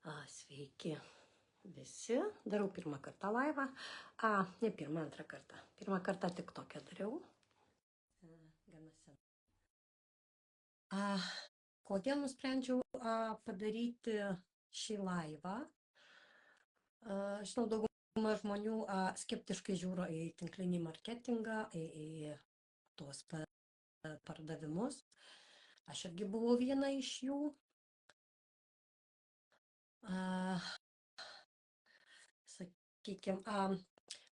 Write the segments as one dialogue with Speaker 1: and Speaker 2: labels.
Speaker 1: Sveiki visi. Darau pirmą kartą laivą. Ne pirmą, antrą kartą. Pirmą kartą tik tokią dariau. Gana sen. Kodėl nusprendžiau padaryti šį laivą? Žinau, dauguma žmonių skeptiškai žiūri į tinklinį marketingą, į tuos pardavimus. Aš irgi buvau viena iš jų. Sakykime,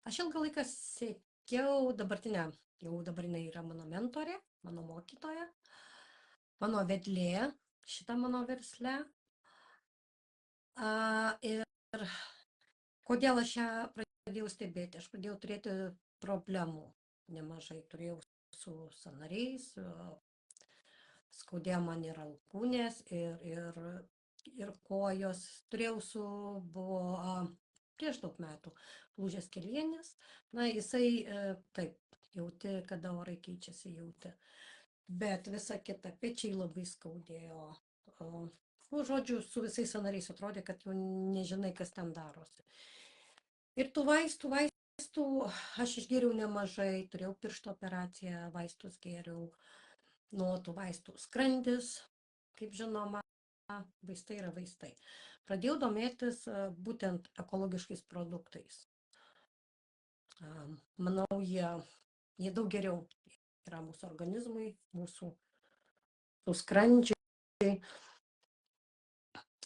Speaker 1: aš ilgą laiką sekiau dabartinę, jau dabar jinai yra mano mentorė, mano mokytoja, mano vedlė šitą mano versle. Ir kodėl aš ją pradėjau stebėti? Aš pradėjau turėti problemų nemažai. Turėjau su sąnariais, skaudėjo man ir alkūnės, ir kojos. Buvo prieš daug metų lūžęs kelienis. Jisai taip jauti, kada orai keičiasi, jauti. Bet visa kita, pečiai labai skaudėjo. Žodžiu, su visais sąnariais atrodė, kad jau nežinai, kas ten darosi. Ir tų vaistų aš išgėriau nemažai, turėjau piršto operaciją, vaistus gėriau. Nuo tų vaistų skrandis, kaip žinoma, vaistai yra vaistai. Pradėjau domėtis būtent ekologiškais produktais. Manau, jie daug geriau yra mūsų organizmui, mūsų skrandžiui.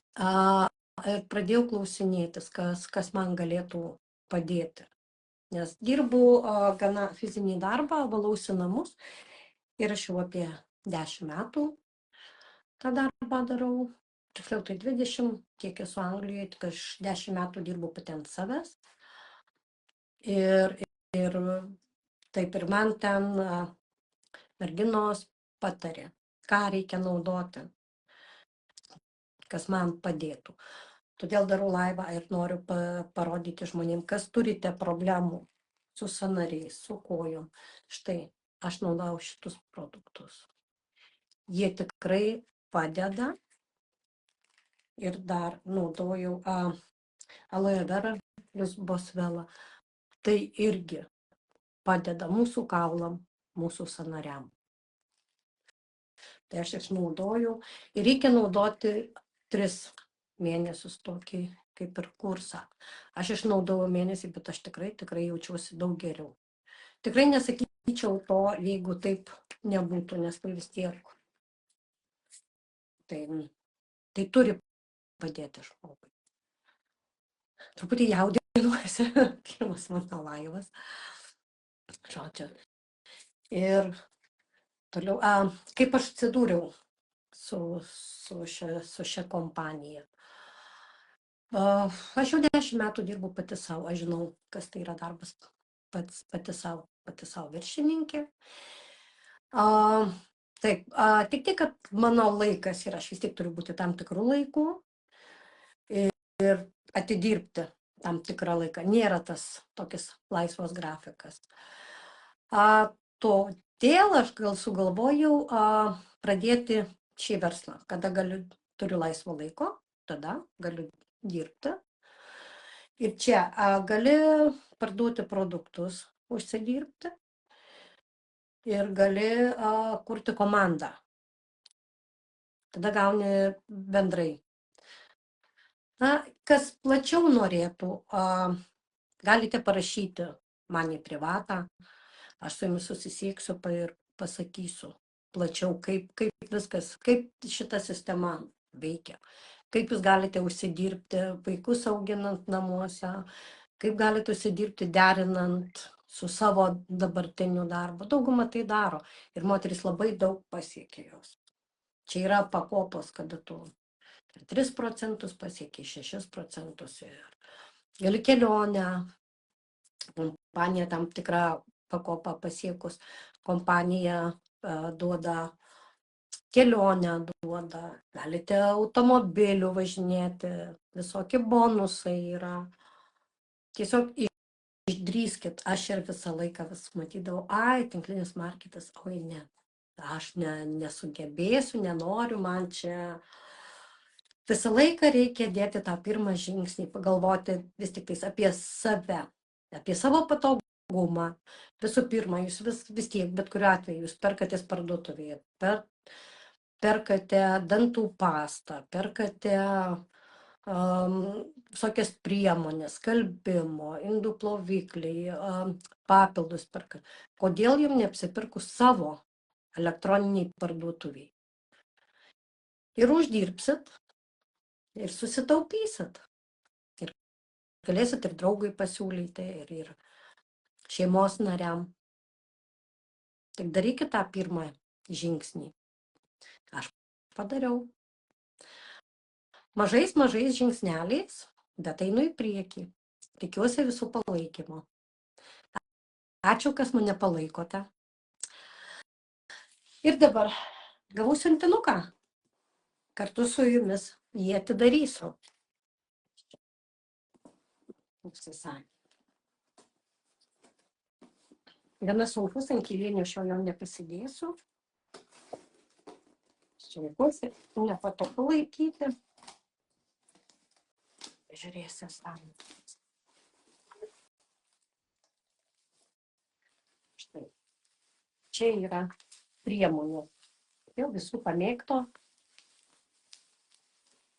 Speaker 1: Ir pradėjau klausinėtis, kas man galėtų padėti. Nes dirbu gana fizinį darbą, valausi namus ir aš jau apie 10 metų tą darbą darau. Tiksliau tai 20, kiek esu Anglijoje, tik aš 10 metų dirbu pati ant savęs. Ir taip ir man ten merginos patarė, ką reikia naudoti, kas man padėtų. Todėl darau laivą ir noriu parodyti žmonėms, kas turite problemų su sąnariais, su kojom. Štai, aš naudojau šitus produktus. Jie tikrai padeda. Ir dar naudojau aloe vera plus bosvela. Tai irgi padeda mūsų kaulam, mūsų sąnariam. Tai aš išnaudojau. Ir reikia naudoti 3 mėnesius tokį kaip ir kursą. Aš išnaudojau mėnesį, bet aš tikrai jaučiuosi daug geriau. Tikrai nesakyčiau to, jeigu taip nebūtų, nes tai vis tiek. Tai turi padėti žmogui. Truputį jaudinuosi, pirmas mano laivas. Žodžiu. Ir toliau, kaip aš atsidūriau su šia kompanija. Aš jau 10 metų dirbu pati savo, aš žinau, kas tai yra darbas pati savo viršininkė. Taip, tik kad mano laikas yra, aš vis tiek turiu būti tam tikrų laikų ir atidirbti tam tikrą laiką. Nėra tas tokis laisvas grafikas. Todėl aš gal sugalvojau pradėti šį verslą. Kada turiu laisvo laiko, tada galiu dirbti. Ir čia gali parduoti produktus, užsidirbti ir gali kurti komandą. Tada gauni bendrai. Kas plačiau norėtų, galite parašyti man į privatą. Aš su jumis susisieksiu ir pasakysiu plačiau, kaip viskas, kaip šita sistema veikia. Kaip jūs galite užsidirbti vaikus auginant namuose, kaip galite užsidirbti derinant su savo dabartiniu darbu. Dauguma tai daro ir moteris labai daug pasiekia jos. Čia yra pakopos, kada tu 3% pasiekia, 6% ir gali kelionę, kompanija tam tikrą pakopą pasiekus, kompanija duoda kelionę, galite automobiliu važinėti, visokie bonusai yra. Tiesiog išdrįskit, aš ir visą laiką vis matydavau, tinklinis marketas, oi ne, aš nesugebėsiu, nenoriu, man čia visą laiką reikia dėti tą pirmą žingsnį, pagalvoti vis tik tais apie save, apie savo patogumą. Visų pirma, jūs vis tiek, bet kuriuo atveju, jūs perkatės parduotuvėje, perkate dantų pastą, perkate visokias priemonės, skalbimo, indų plovikliai, papildus perka. Kodėl jums neapsipirkus savo elektroniniai parduotuviai? Ir uždirbsit, ir susitaupysit. Ir galėsit ir draugui pasiūlyti, ir šeimos nariam. Tik darykit tą pirmą žingsnį. Aš padariau. Mažais žingsneliais, bet einu į priekį. Tikiuosi visų palaikymo. Ačiū, kas mane palaikote. Ir dabar gavau siuntinuką. Kartu su jumis jį atidarysiu. Gana sunkus, ant kilienių aš jo nepasidėsiu. Šiaikuosi, nepatogu laikyti. Žiūrėsiu sąjungą. Štai. Čia yra priemonių. Jau visų pamėgto.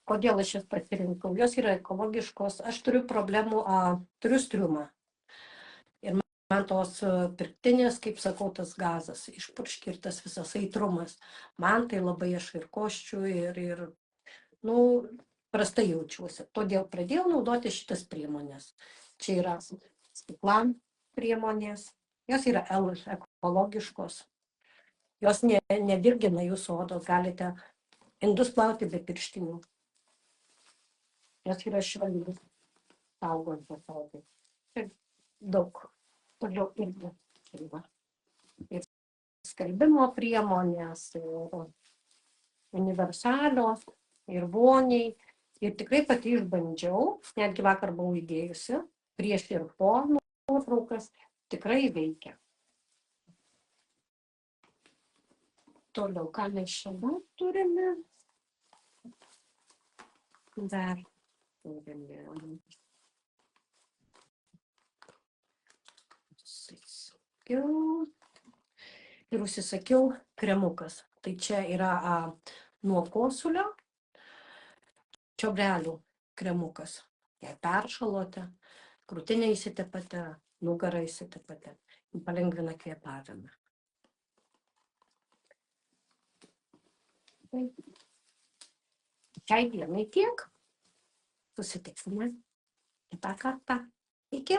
Speaker 1: Kodėl aš jas pasirinkau? Jos yra ekologiškos. Aš turiu problemų, turiu striumą. Ir man tos pirktinės, kaip sakau, tas gazas išpurškia ir tas visas aitrumas. Man tai labai aš ir koščiu ir prastai jaučiuosi. Todėl pradėjau naudoti šitas priemonės. Čia yra stiklan priemonės. Jos yra ekologiškos. Jos nedirgina jūsų odos. Galite indus plauti be pirštinių. Jos yra švelnios, saugančios odai. Ir daug. Toliau irgi. Ir skalbimo priemonės, ir universalios, ir voniai. Ir tikrai pati išbandžiau, netgi vakar buvau įdėjusi, prieš ir po nuotraukas, tikrai veikia. Toliau, ką mes šiandien turime? Dar turime. Ir užsisakiau kremukas. Tai čia yra nuo kosulio čiobrelių kremukas. Jei peršalote, krūtinę įsitepate, nugarą įsitepate, palengvina kvėpavimą. Šiai dienai tiek. Susitiksime kitą kartą. Iki.